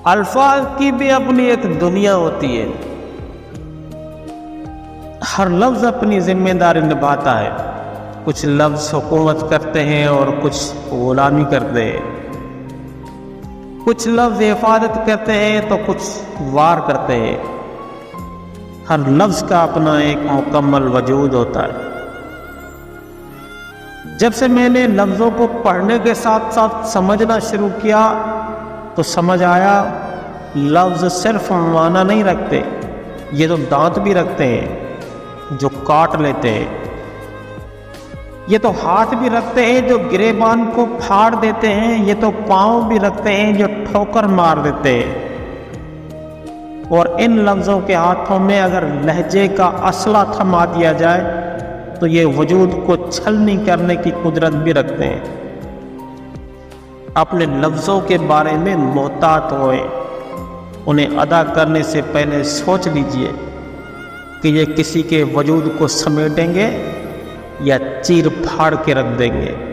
الفاظ کی بھی اپنی ایک دنیا ہوتی ہے، ہر لفظ اپنی ذمہ داری نبھاتا ہے۔ کچھ لفظ حکومت کرتے ہیں اور کچھ غلامی کرتے ہیں، کچھ لفظ حفاظت کرتے ہیں تو کچھ وار کرتے ہیں۔ ہر لفظ کا اپنا ایک مکمل وجود ہوتا ہے۔ جب سے میں نے لفظوں کو پڑھنے کے ساتھ ساتھ سمجھنا شروع کیا تو سمجھ آیا لفظ صرف معنی نہیں رکھتے، یہ تو دانت بھی رکھتے ہیں جو کاٹ لیتے ہیں، یہ تو ہاتھ بھی رکھتے ہیں جو گریبان کو پھاڑ دیتے ہیں، یہ تو پاؤں بھی رکھتے ہیں جو ٹھوکر مار دیتے ہیں۔ اور ان لفظوں کے ہاتھوں میں اگر لہجے کا اسلحہ تھما دیا جائے تو یہ وجود کو چھلنی کرنے کی قدرت بھی رکھتے ہیں۔ اپنے لفظوں کے بارے میں محتاط ہوئیں، انہیں ادا کرنے سے پہلے سوچ لیجئے کہ یہ کسی کے وجود کو سمیٹیں گے یا چیر پھاڑ کے رکھ دیں گے۔